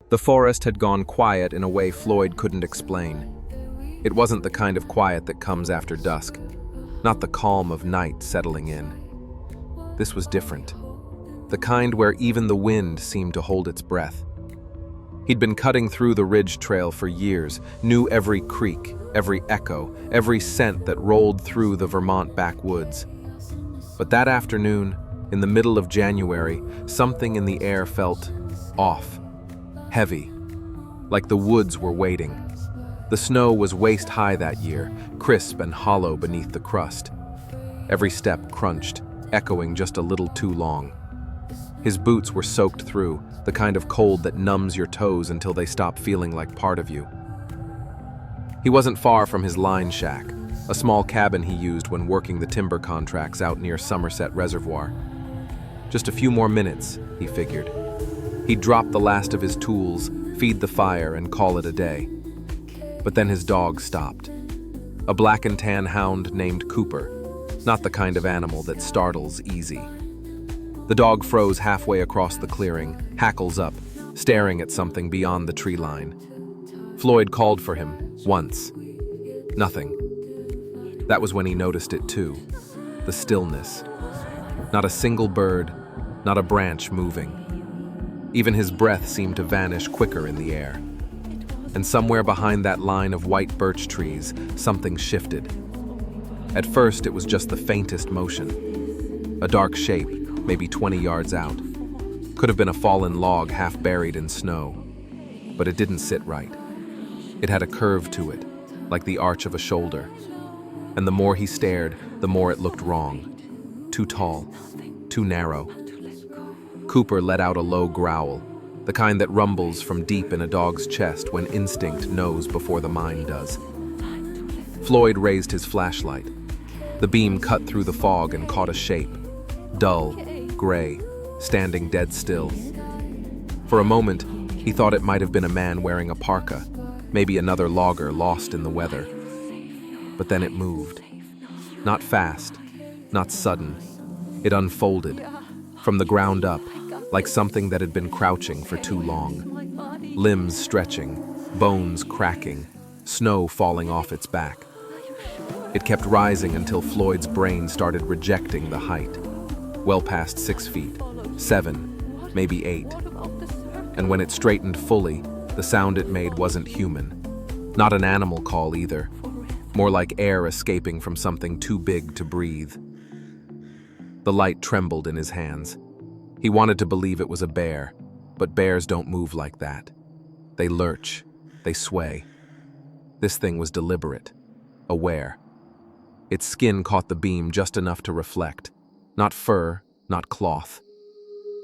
The forest had gone quiet in a way Floyd couldn't explain. It wasn't the kind of quiet that comes after dusk, not the calm of night settling in. This was different, the kind where even the wind seemed to hold its breath. He'd been cutting through the ridge trail for years, knew every creek, every echo, every scent that rolled through the Vermont backwoods. But that afternoon, in the middle of January, something in the air felt off, heavy, like the woods were waiting. The snow was waist-high that year, crisp and hollow beneath the crust. Every step crunched, echoing just a little too long. His boots were soaked through, the kind of cold that numbs your toes until they stop feeling like part of you. He wasn't far from his line shack, a small cabin he used when working the timber contracts out near Somerset Reservoir. Just a few more minutes, he figured. He'd drop the last of his tools, feed the fire, and call it a day. But then his dog stopped. A black and tan hound named Cooper, not the kind of animal that startles easy. The dog froze halfway across the clearing, hackles up, staring at something beyond the tree line. Floyd called for him, once. Nothing. That was when he noticed it too, the stillness. Not a single bird, not a branch moving. Even his breath seemed to vanish quicker in the air. And somewhere behind that line of white birch trees, something shifted. At first, it was just the faintest motion. A dark shape, maybe 20 yards out. Could have been a fallen log half buried in snow. But it didn't sit right. It had a curve to it, like the arch of a shoulder. And the more he stared, the more it looked wrong. Too tall, too narrow. Cooper let out a low growl, the kind that rumbles from deep in a dog's chest when instinct knows before the mind does. Floyd raised his flashlight. The beam cut through the fog and caught a shape, dull, gray, standing dead still. For a moment, he thought it might have been a man wearing a parka, maybe another logger lost in the weather. But then it moved. Not fast, not sudden. It unfolded, from the ground up, like something that had been crouching for too long. Limbs stretching, bones cracking, snow falling off its back. It kept rising until Floyd's brain started rejecting the height. Well past 6 feet, 7, maybe 8. And when it straightened fully, the sound it made wasn't human. Not an animal call either. More like air escaping from something too big to breathe. The light trembled in his hands. He wanted to believe it was a bear, but bears don't move like that. They lurch, they sway. This thing was deliberate, aware. Its skin caught the beam just enough to reflect. Not fur, not cloth.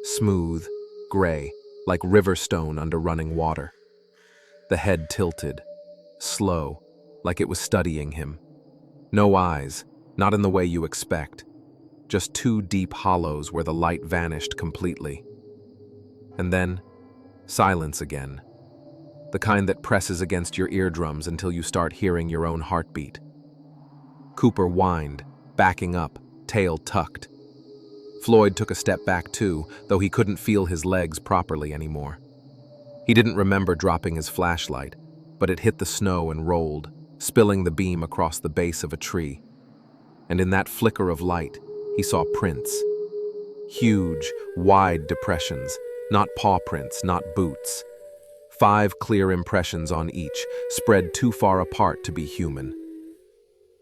Smooth, gray, like river stone under running water. The head tilted, slow, like it was studying him. No eyes, not in the way you expect. Just 2 deep hollows where the light vanished completely. And then, silence again. The kind that presses against your eardrums until you start hearing your own heartbeat. Cooper whined, backing up, tail tucked. Floyd took a step back too, though he couldn't feel his legs properly anymore. He didn't remember dropping his flashlight, but it hit the snow and rolled, spilling the beam across the base of a tree. And in that flicker of light, he saw prints. Huge, wide depressions, not paw prints, not boots. 5 clear impressions on each, spread too far apart to be human.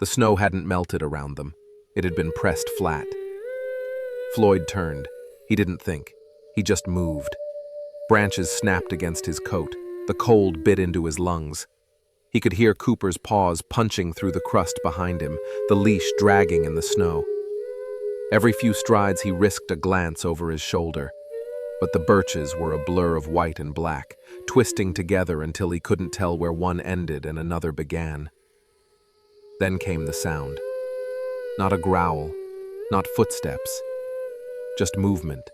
The snow hadn't melted around them. It had been pressed flat. Floyd turned. He didn't think. He just moved. Branches snapped against his coat. The cold bit into his lungs. He could hear Cooper's paws punching through the crust behind him, the leash dragging in the snow. Every few strides he risked a glance over his shoulder. But the birches were a blur of white and black, twisting together until he couldn't tell where one ended and another began. Then came the sound. Not a growl, not footsteps. Just movement,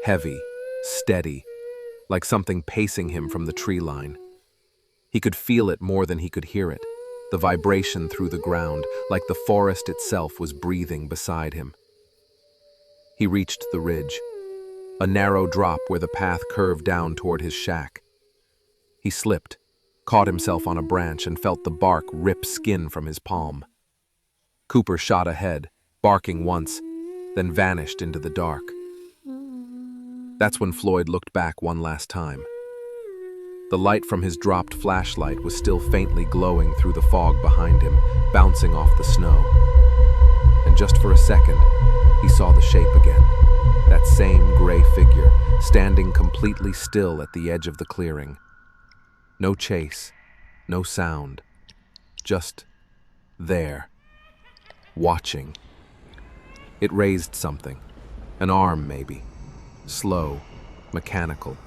heavy, steady, like something pacing him from the tree line. He could feel it more than he could hear it, the vibration through the ground, like the forest itself was breathing beside him. He reached the ridge, a narrow drop where the path curved down toward his shack. He slipped, caught himself on a branch, and felt the bark rip skin from his palm. Cooper shot ahead, barking once, then vanished into the dark. That's when Floyd looked back one last time. The light from his dropped flashlight was still faintly glowing through the fog behind him, bouncing off the snow. And just for a second, he saw the shape again. That same gray figure, standing completely still at the edge of the clearing. No chase, no sound, just there, watching. It raised something, an arm maybe, slow, mechanical.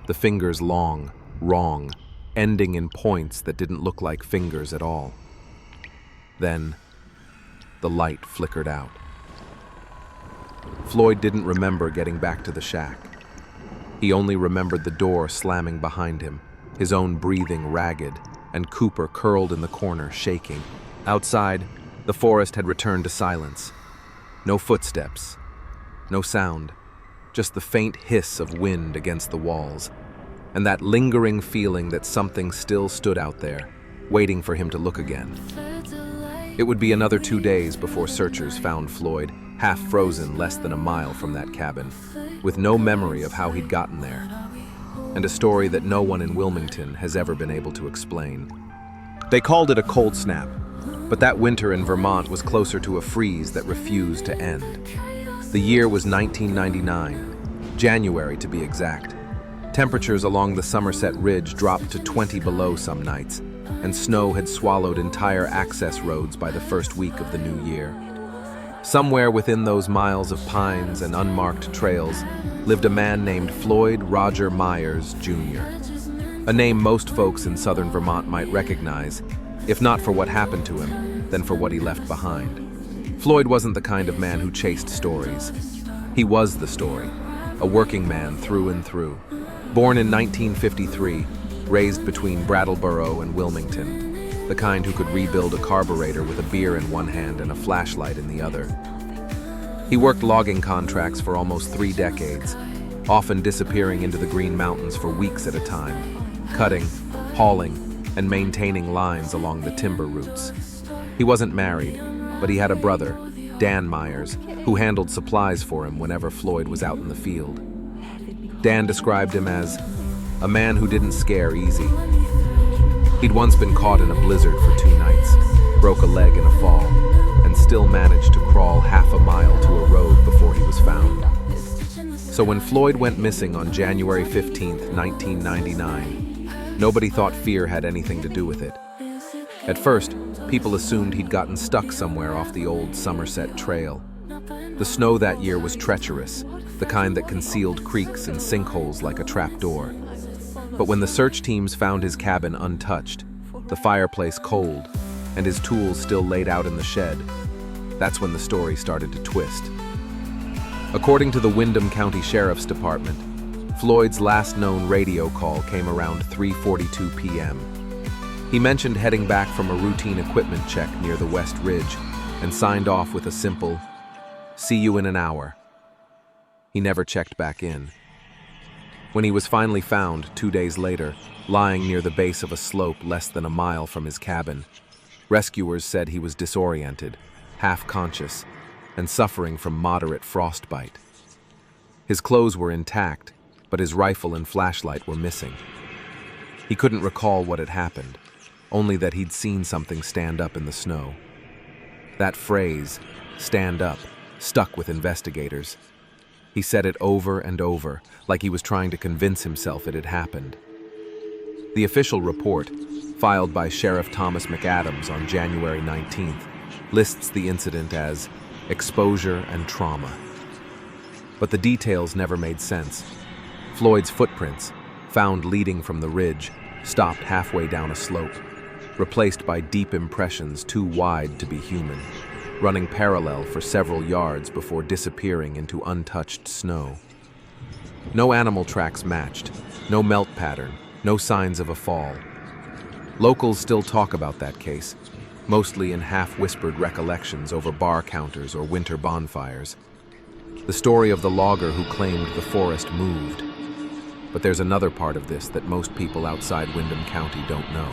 The fingers long, wrong, ending in points that didn't look like fingers at all. Then, the light flickered out. Floyd didn't remember getting back to the shack. He only remembered the door slamming behind him, his own breathing ragged, and Cooper curled in the corner, shaking. Outside, the forest had returned to silence. No footsteps, no sound, just the faint hiss of wind against the walls, and that lingering feeling that something still stood out there, waiting for him to look again. It would be another 2 days before searchers found Floyd, half frozen less than a mile from that cabin, with no memory of how he'd gotten there, and a story that no one in Wilmington has ever been able to explain. They called it a cold snap, but that winter in Vermont was closer to a freeze that refused to end. The year was 1999, January to be exact. Temperatures along the Somerset Ridge dropped to 20 below some nights, and snow had swallowed entire access roads by the first week of the new year. Somewhere within those miles of pines and unmarked trails lived a man named Floyd Roger Myers, Jr., a name most folks in southern Vermont might recognize, if not for what happened to him, then for what he left behind. Floyd wasn't the kind of man who chased stories. He was the story, a working man through and through. Born in 1953, raised between Brattleboro and Wilmington, the kind who could rebuild a carburetor with a beer in one hand and a flashlight in the other. He worked logging contracts for almost 3 decades, often disappearing into the Green Mountains for weeks at a time, cutting, hauling, and maintaining lines along the timber routes. He wasn't married, but he had a brother, Dan Myers, who handled supplies for him whenever Floyd was out in the field. Dan described him as a man who didn't scare easy. He'd once been caught in a blizzard for 2 nights, broke a leg in a fall, and still managed to crawl half a mile to a road before he was found. So when Floyd went missing on January 15th, 1999, nobody thought fear had anything to do with it. At first, people assumed he'd gotten stuck somewhere off the old Somerset Trail. The snow that year was treacherous, the kind that concealed creeks and sinkholes like a trapdoor. But when the search teams found his cabin untouched, the fireplace cold, and his tools still laid out in the shed, that's when the story started to twist. According to the Windham County Sheriff's Department, Floyd's last known radio call came around 3:42 p.m. He mentioned heading back from a routine equipment check near the West Ridge and signed off with a simple, "See you in an hour." He never checked back in. When he was finally found 2 days later, lying near the base of a slope less than a mile from his cabin, rescuers said he was disoriented, half-conscious, and suffering from moderate frostbite. His clothes were intact, but his rifle and flashlight were missing. He couldn't recall what had happened, only that he'd seen something stand up in the snow. That phrase, "stand up," stuck with investigators. He said it over and over, like he was trying to convince himself it had happened. The official report, filed by Sheriff Thomas McAdams on January 19th, lists the incident as exposure and trauma. But the details never made sense. Floyd's footprints, found leading from the ridge, stopped halfway down a slope, replaced by deep impressions too wide to be human, running parallel for several yards before disappearing into untouched snow. No animal tracks matched, no melt pattern, no signs of a fall. Locals still talk about that case, mostly in half-whispered recollections over bar counters or winter bonfires. The story of the logger who claimed the forest moved. But there's another part of this that most people outside Windham County don't know.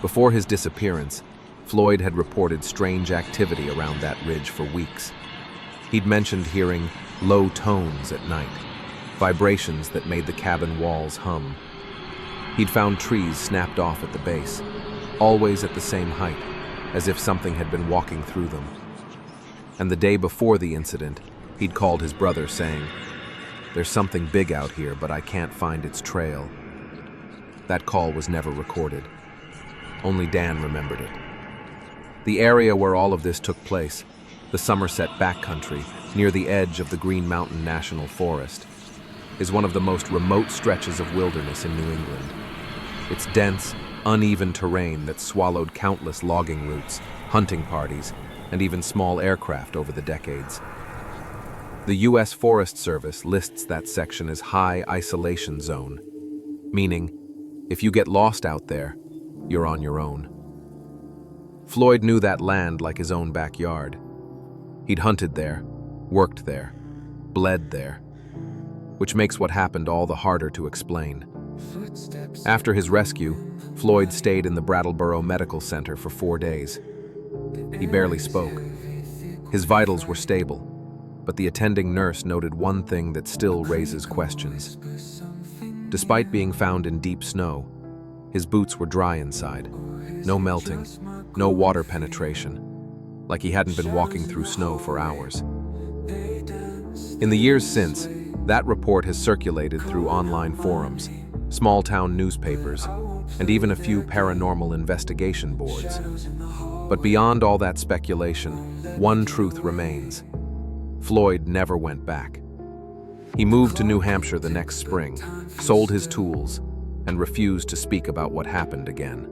Before his disappearance, Floyd had reported strange activity around that ridge for weeks. He'd mentioned hearing low tones at night, vibrations that made the cabin walls hum. He'd found trees snapped off at the base, always at the same height, as if something had been walking through them. And the day before the incident, he'd called his brother saying, "There's something big out here, but I can't find its trail." That call was never recorded. Only Dan remembered it. The area where all of this took place, the Somerset backcountry, near the edge of the Green Mountain National Forest, is one of the most remote stretches of wilderness in New England. It's dense, uneven terrain that swallowed countless logging routes, hunting parties, and even small aircraft over the decades. The U.S. Forest Service lists that section as high isolation zone, meaning if you get lost out there, you're on your own. Floyd knew that land like his own backyard. He'd hunted there, worked there, bled there, which makes what happened all the harder to explain. After his rescue, Floyd stayed in the Brattleboro Medical Center for 4 days. He barely spoke. His vitals were stable, but the attending nurse noted one thing that still raises questions. Despite being found in deep snow, his boots were dry inside. No melting, no water penetration, like he hadn't been walking through snow for hours. In the years since, that report has circulated through online forums, small-town newspapers, and even a few paranormal investigation boards. But beyond all that speculation, one truth remains. Floyd never went back. He moved to New Hampshire the next spring, sold his tools, and refused to speak about what happened again.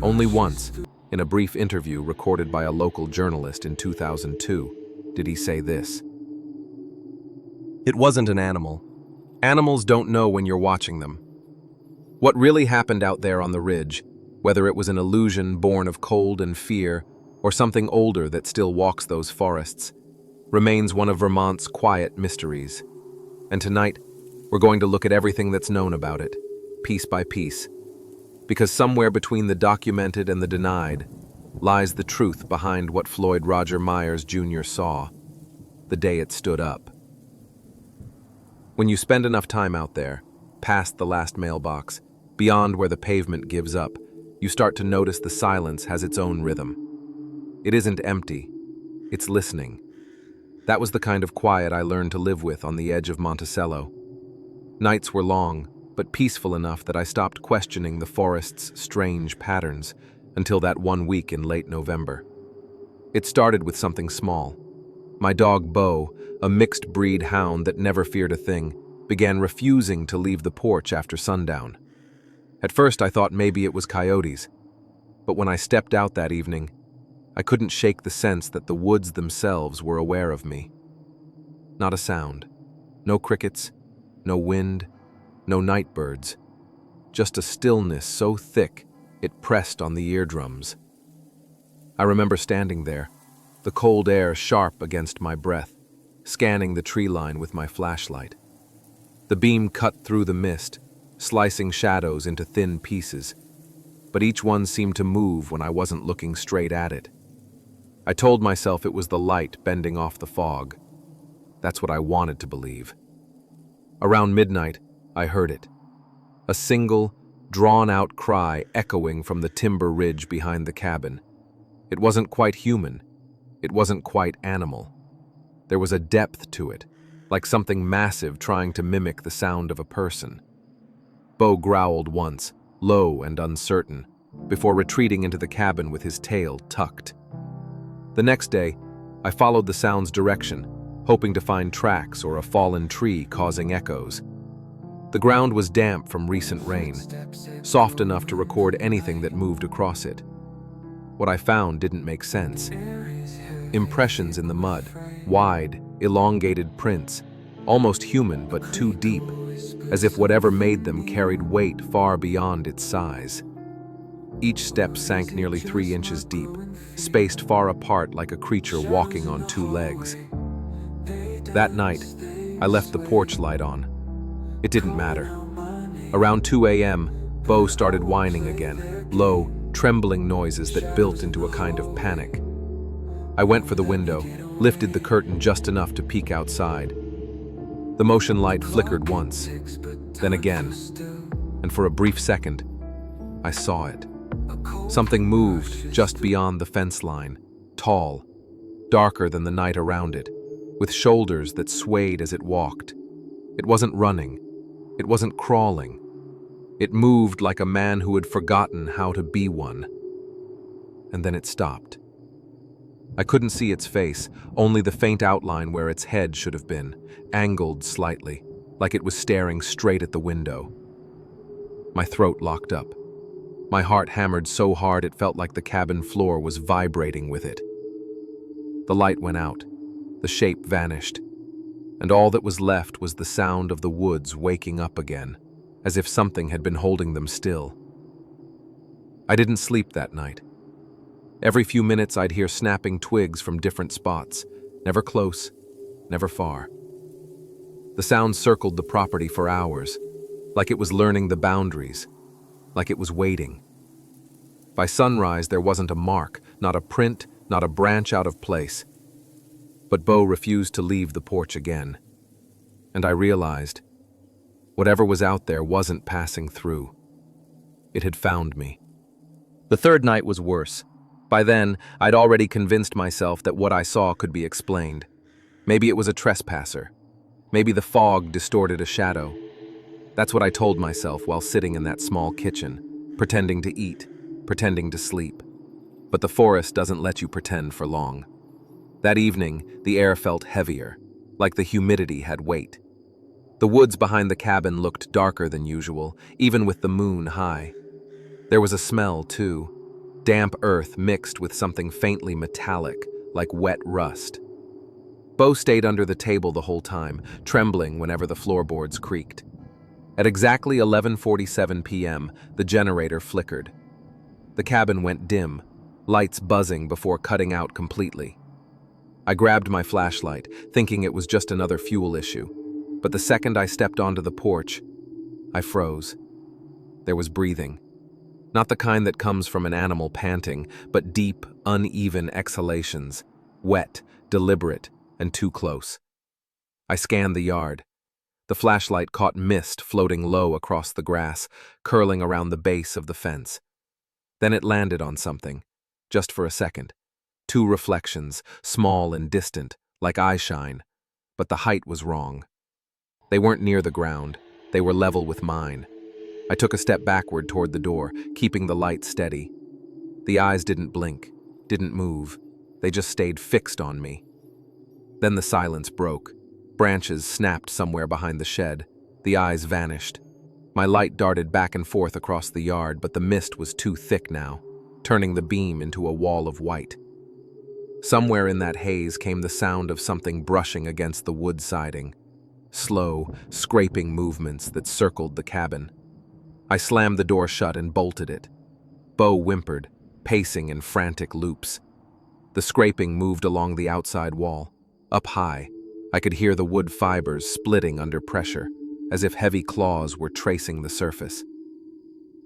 Only once, in a brief interview recorded by a local journalist in 2002, did he say this: "It wasn't an animal. Animals don't know when you're watching them. What really happened out there on the ridge, whether it was an illusion born of cold and fear or something older that still walks those forests, remains one of Vermont's quiet mysteries. And tonight, we're going to look at everything that's known about it, piece by piece. Because somewhere between the documented and the denied lies the truth behind what Floyd Roger Myers Jr. saw the day it stood up." When you spend enough time out there, past the last mailbox, beyond where the pavement gives up, you start to notice the silence has its own rhythm. It isn't empty, it's listening. That was the kind of quiet I learned to live with on the edge of Monticello. Nights were long, but peaceful enough that I stopped questioning the forest's strange patterns until that one week in late November. It started with something small. My dog Bo, a mixed-breed hound that never feared a thing, began refusing to leave the porch after sundown. At first I thought maybe it was coyotes, but when I stepped out that evening, I couldn't shake the sense that the woods themselves were aware of me. Not a sound. No crickets, no wind, no night birds. Just a stillness so thick it pressed on the eardrums. I remember standing there, the cold air sharp against my breath, scanning the tree line with my flashlight. The beam cut through the mist, slicing shadows into thin pieces, but each one seemed to move when I wasn't looking straight at it. I told myself it was the light bending off the fog. That's what I wanted to believe. Around midnight, I heard it. A single, drawn-out cry echoing from the timber ridge behind the cabin. It wasn't quite human. It wasn't quite animal. There was a depth to it, like something massive trying to mimic the sound of a person. Bo growled once, low and uncertain, before retreating into the cabin with his tail tucked. The next day, I followed the sound's direction, hoping to find tracks or a fallen tree causing echoes. The ground was damp from recent rain, soft enough to record anything that moved across it. What I found didn't make sense. Impressions in the mud, wide, elongated prints, almost human but too deep, as if whatever made them carried weight far beyond its size. Each step sank nearly 3 inches deep, spaced far apart like a creature walking on 2 legs. That night, I left the porch light on. It didn't matter. Around 2 a.m., Bo started whining again, low, trembling noises that built into a kind of panic. I went for the window, lifted the curtain just enough to peek outside. The motion light flickered once, then again, and for a brief second, I saw it. Something moved just beyond the fence line, tall, darker than the night around it, with shoulders that swayed as it walked. It wasn't running. It wasn't crawling. It moved like a man who had forgotten how to be one. And then it stopped. I couldn't see its face, only the faint outline where its head should have been, angled slightly, like it was staring straight at the window. My throat locked up. My heart hammered so hard it felt like the cabin floor was vibrating with it. The light went out. The shape vanished. And all that was left was the sound of the woods waking up again, as if something had been holding them still. I didn't sleep that night. Every few minutes I'd hear snapping twigs from different spots, never close, never far. The sound circled the property for hours, like it was learning the boundaries, like it was waiting. By sunrise there wasn't a mark, not a print, not a branch out of place. But Bo refused to leave the porch again. And I realized, whatever was out there wasn't passing through. It had found me. The third night was worse. By then, I'd already convinced myself that what I saw could be explained. Maybe it was a trespasser. Maybe the fog distorted a shadow. That's what I told myself while sitting in that small kitchen, pretending to eat, pretending to sleep. But the forest doesn't let you pretend for long. That evening, the air felt heavier, like the humidity had weight. The woods behind the cabin looked darker than usual, even with the moon high. There was a smell, too. Damp earth mixed with something faintly metallic, like wet rust. Bo stayed under the table the whole time, trembling whenever the floorboards creaked. At exactly 11:47 p.m., the generator flickered. The cabin went dim, lights buzzing before cutting out completely. I grabbed my flashlight, thinking it was just another fuel issue. But the second I stepped onto the porch, I froze. There was breathing. Not the kind that comes from an animal panting, but deep, uneven exhalations, wet, deliberate, and too close. I scanned the yard. The flashlight caught mist floating low across the grass, curling around the base of the fence. Then it landed on something, just for a second. Two reflections, small and distant, like eyeshine, but the height was wrong. They weren't near the ground. They were level with mine. I took a step backward toward the door, keeping the light steady. The eyes didn't blink, didn't move. They just stayed fixed on me. Then the silence broke. Branches snapped somewhere behind the shed. The eyes vanished. My light darted back and forth across the yard, but the mist was too thick now, turning the beam into a wall of white. Somewhere in that haze came the sound of something brushing against the wood siding. Slow, scraping movements that circled the cabin. I slammed the door shut and bolted it. Bo whimpered, pacing in frantic loops. The scraping moved along the outside wall. Up high, I could hear the wood fibers splitting under pressure, as if heavy claws were tracing the surface.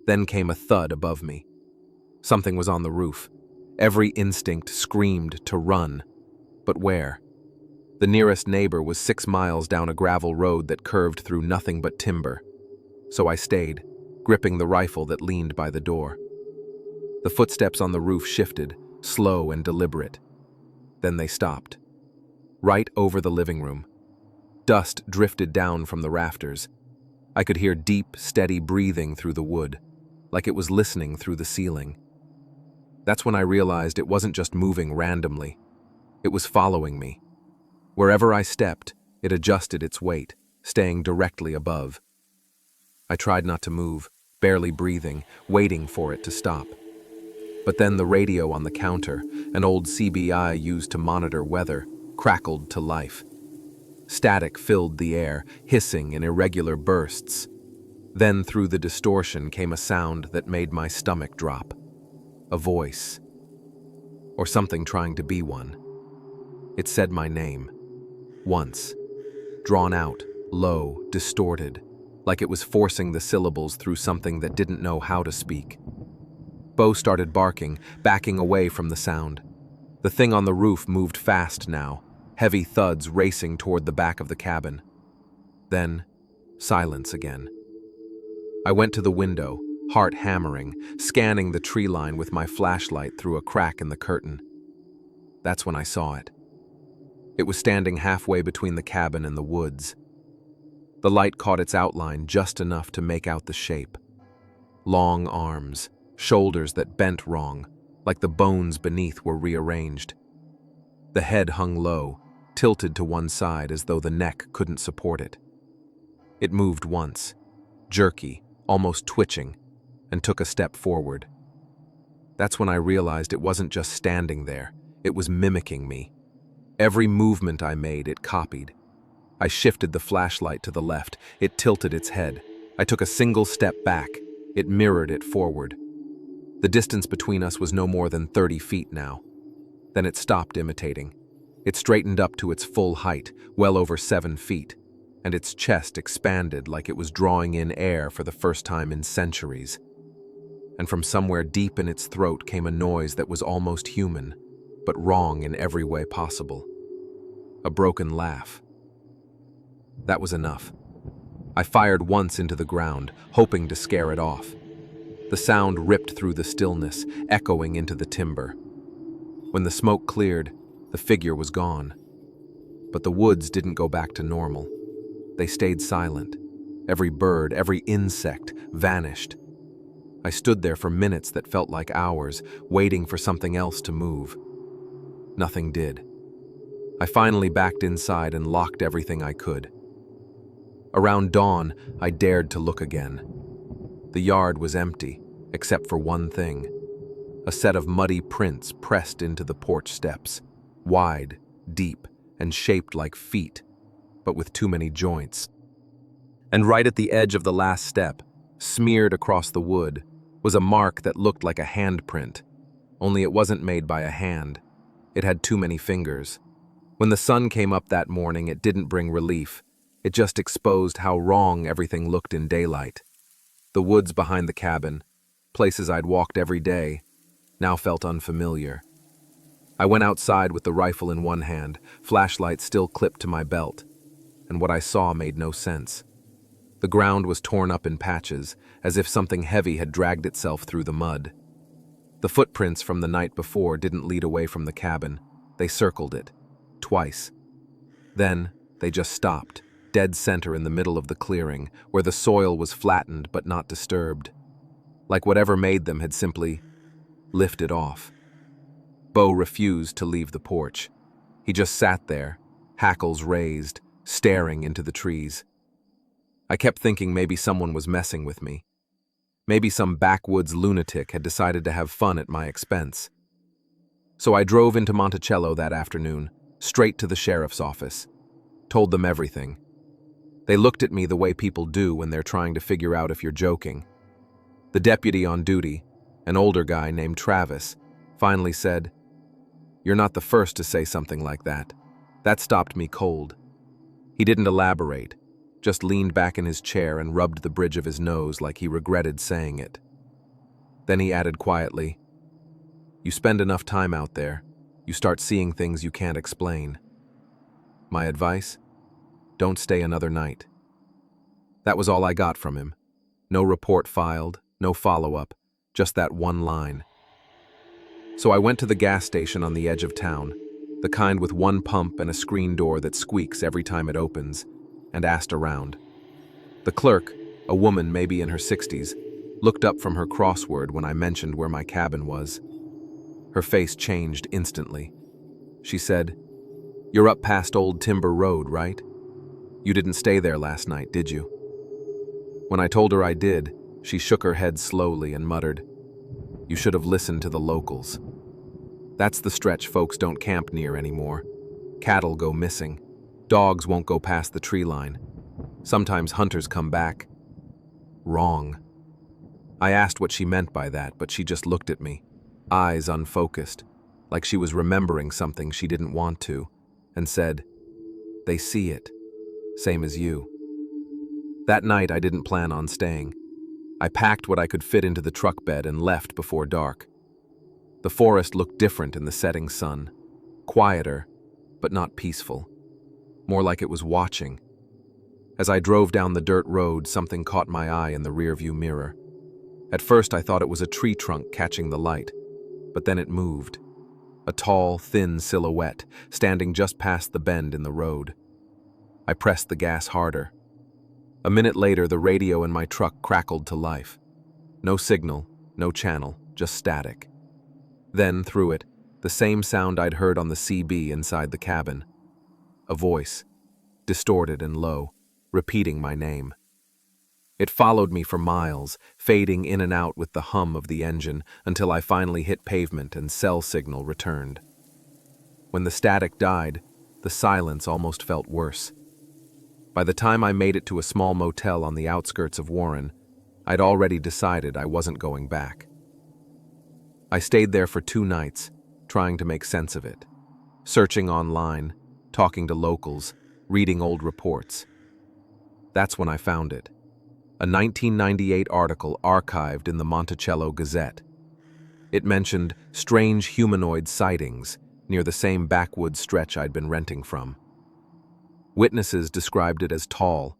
Then came a thud above me. Something was on the roof. Every instinct screamed to run. But where? The nearest neighbor was 6 miles down a gravel road that curved through nothing but timber. So I stayed, gripping the rifle that leaned by the door. The footsteps on the roof shifted, slow and deliberate. Then they stopped. Right over the living room. Dust drifted down from the rafters. I could hear deep, steady breathing through the wood, like it was listening through the ceiling. That's when I realized it wasn't just moving randomly. It was following me. Wherever I stepped, it adjusted its weight, staying directly above. I tried not to move, barely breathing, waiting for it to stop. But then the radio on the counter, an old CBI used to monitor weather, crackled to life. Static filled the air, hissing in irregular bursts. Then through the distortion came a sound that made my stomach drop. A voice. Or something trying to be one. It said my name. Once. Drawn out, low, distorted. like it was forcing the syllables through something that didn't know how to speak. Bo started barking, backing away from the sound. The thing on the roof moved fast now, heavy thuds racing toward the back of the cabin. Then, silence again. I went to the window, heart hammering, scanning the tree line with my flashlight through a crack in the curtain. That's when I saw it. It was standing halfway between the cabin and the woods. The light caught its outline just enough to make out the shape. Long arms, shoulders that bent wrong, like the bones beneath were rearranged. The head hung low, tilted to one side as though the neck couldn't support it. It moved once, jerky, almost twitching, and took a step forward. That's when I realized it wasn't just standing there, it was mimicking me. Every movement I made, it copied. I shifted the flashlight to the left, it tilted its head. I took a single step back, it mirrored it forward. The distance between us was no more than 30 feet now. Then it stopped imitating. It straightened up to its full height, well over 7 feet, and its chest expanded like it was drawing in air for the first time in centuries. And from somewhere deep in its throat came a noise that was almost human, but wrong in every way possible. A broken laugh. That was enough. I fired once into the ground, hoping to scare it off. The sound ripped through the stillness, echoing into the timber. When the smoke cleared, the figure was gone. But the woods didn't go back to normal. They stayed silent. Every bird, every insect vanished. I stood there for minutes that felt like hours, waiting for something else to move. Nothing did. I finally backed inside and locked everything I could. Around dawn, I dared to look again. The yard was empty, except for one thing. A set of muddy prints pressed into the porch steps, wide, deep, and shaped like feet, but with too many joints. And right at the edge of the last step, smeared across the wood, was a mark that looked like a handprint, only it wasn't made by a hand. It had too many fingers. When the sun came up that morning, it didn't bring relief. It just exposed how wrong everything looked in daylight. The woods behind the cabin, places I'd walked every day, now felt unfamiliar. I went outside with the rifle in one hand, flashlight still clipped to my belt, and what I saw made no sense. The ground was torn up in patches, as if something heavy had dragged itself through the mud. The footprints from the night before didn't lead away from the cabin. They circled it, twice. Then, they just stopped, dead center in the middle of the clearing, where the soil was flattened but not disturbed. Like whatever made them had simply lifted off. Bo refused to leave the porch. He just sat there, hackles raised, staring into the trees. I kept thinking maybe someone was messing with me. Maybe some backwoods lunatic had decided to have fun at my expense. So I drove into Monticello that afternoon, straight to the sheriff's office. Told them everything. They looked at me the way people do when they're trying to figure out if you're joking. The deputy on duty, an older guy named Travis, finally said, "You're not the first to say something like that." That stopped me cold. He didn't elaborate, just leaned back in his chair and rubbed the bridge of his nose like he regretted saying it. Then he added quietly, "You spend enough time out there, you start seeing things you can't explain. My advice? Don't stay another night." That was all I got from him. No report filed, no follow-up, just that one line. So I went to the gas station on the edge of town, the kind with one pump and a screen door that squeaks every time it opens, and asked around. The clerk, a woman maybe in her 60s, looked up from her crossword when I mentioned where my cabin was. Her face changed instantly. She said, "You're up past Old Timber Road, right? You didn't stay there last night, did you?" When I told her I did, she shook her head slowly and muttered, "You should have listened to the locals. That's the stretch folks don't camp near anymore. Cattle go missing. Dogs won't go past the tree line. Sometimes hunters come back. Wrong." I asked what she meant by that, but she just looked at me, eyes unfocused, like she was remembering something she didn't want to, and said, "They see it, same as you." That night, I didn't plan on staying. I packed what I could fit into the truck bed and left before dark. The forest looked different in the setting sun. Quieter, but not peaceful. More like it was watching. As I drove down the dirt road, something caught my eye in the rearview mirror. At first, I thought it was a tree trunk catching the light, but then it moved. A tall, thin silhouette, standing just past the bend in the road. I pressed the gas harder. A minute later, the radio in my truck crackled to life. No signal, no channel, just static. Then, through it, the same sound I'd heard on the CB inside the cabin. A voice, distorted and low, repeating my name. It followed me for miles, fading in and out with the hum of the engine until I finally hit pavement and cell signal returned. When the static died, the silence almost felt worse. By the time I made it to a small motel on the outskirts of Warren, I'd already decided I wasn't going back. I stayed there for 2 nights, trying to make sense of it. Searching online, talking to locals, reading old reports. That's when I found it. A 1998 article archived in the Monticello Gazette. It mentioned strange humanoid sightings near the same backwoods stretch I'd been renting from. Witnesses described it as tall,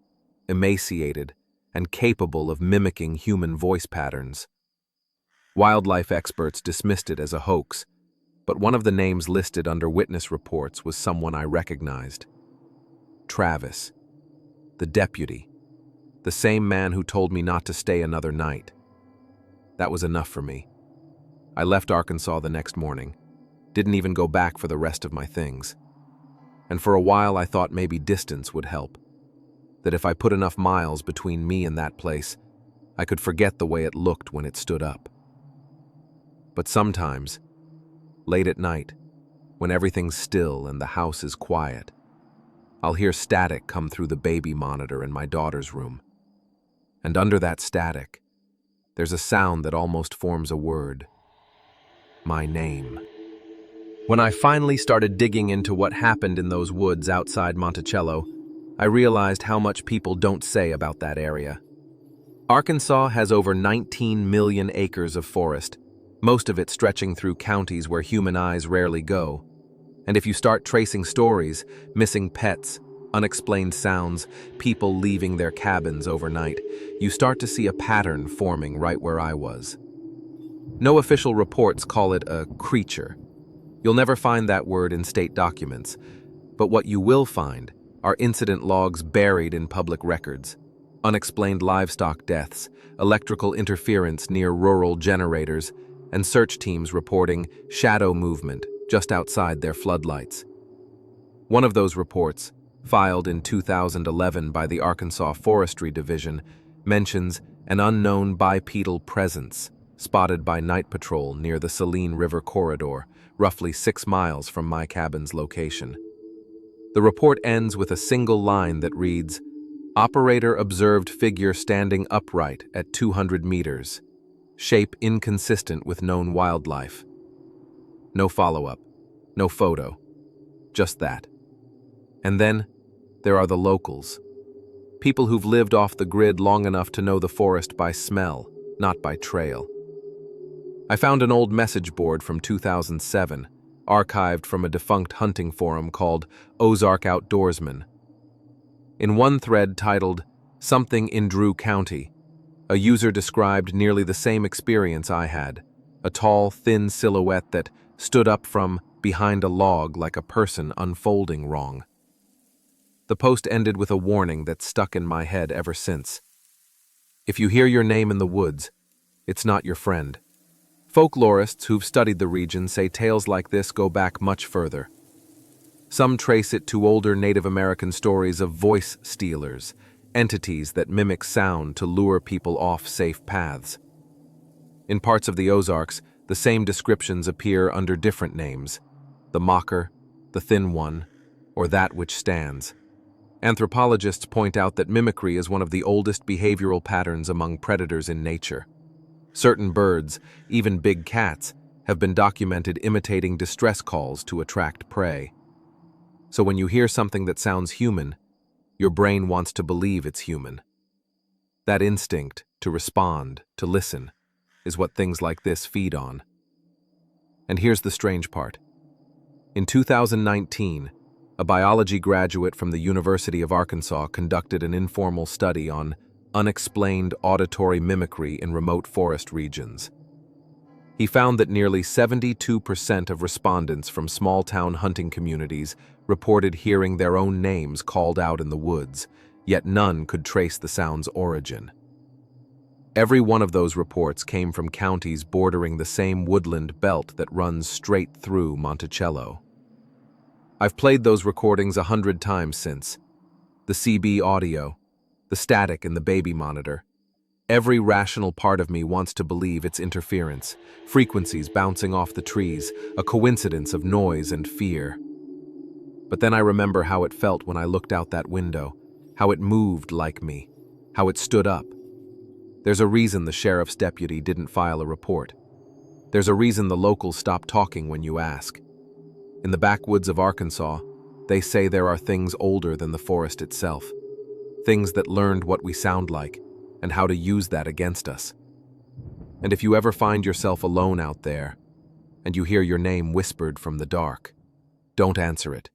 emaciated, and capable of mimicking human voice patterns. Wildlife experts dismissed it as a hoax, but one of the names listed under witness reports was someone I recognized. Travis, the deputy, the same man who told me not to stay another night. That was enough for me. I left Arkansas the next morning, didn't even go back for the rest of my things. And for a while I thought maybe distance would help, that if I put enough miles between me and that place, I could forget the way it looked when it stood up. But sometimes, late at night, when everything's still and the house is quiet, I'll hear static come through the baby monitor in my daughter's room. And under that static, there's a sound that almost forms a word. My name. When I finally started digging into what happened in those woods outside Monticello, I realized how much people don't say about that area. Arkansas has over 19 million acres of forest, most of it stretching through counties where human eyes rarely go. And if you start tracing stories, missing pets, unexplained sounds, people leaving their cabins overnight, you start to see a pattern forming right where I was. No official reports call it a creature. You'll never find that word in state documents, but what you will find are incident logs buried in public records, unexplained livestock deaths, electrical interference near rural generators, and search teams reporting shadow movement just outside their floodlights. One of those reports, filed in 2011 by the Arkansas Forestry Division, mentions an unknown bipedal presence spotted by night patrol near the Saline River corridor, roughly 6 miles from my cabin's location. The report ends with a single line that reads, "Operator observed figure standing upright at 200 meters. Shape inconsistent with known wildlife." No follow-up, no photo, just that. And then there are the locals. People who've lived off the grid long enough to know the forest by smell, not by trail. I found an old message board from 2007, archived from a defunct hunting forum called Ozark Outdoorsman. In one thread titled, "Something in Drew County," a user described nearly the same experience I had, a tall, thin silhouette that stood up from behind a log like a person unfolding wrong. The post ended with a warning that's stuck in my head ever since. If you hear your name in the woods, it's not your friend. Folklorists who've studied the region say tales like this go back much further. Some trace it to older Native American stories of voice stealers, entities that mimic sound to lure people off safe paths. In parts of the Ozarks, the same descriptions appear under different names: the mocker, the thin one, or that which stands. Anthropologists point out that mimicry is one of the oldest behavioral patterns among predators in nature. Certain birds, even big cats, have been documented imitating distress calls to attract prey. So when you hear something that sounds human, your brain wants to believe it's human. That instinct to respond, to listen, is what things like this feed on. And here's the strange part. In 2019, a biology graduate from the University of Arkansas conducted an informal study on unexplained auditory mimicry in remote forest regions. He found that nearly 72% of respondents from small-town hunting communities reported hearing their own names called out in the woods, yet none could trace the sound's origin. Every one of those reports came from counties bordering the same woodland belt that runs straight through Monticello. I've played those recordings 100 times since. The CB audio, the static in the baby monitor. Every rational part of me wants to believe it's interference, frequencies bouncing off the trees, a coincidence of noise and fear. But then I remember how it felt when I looked out that window, how it moved like me, how it stood up. There's a reason the sheriff's deputy didn't file a report. There's a reason the locals stop talking when you ask. In the backwoods of Arkansas, they say there are things older than the forest itself, things that learned what we sound like and how to use that against us. And if you ever find yourself alone out there and you hear your name whispered from the dark, don't answer it.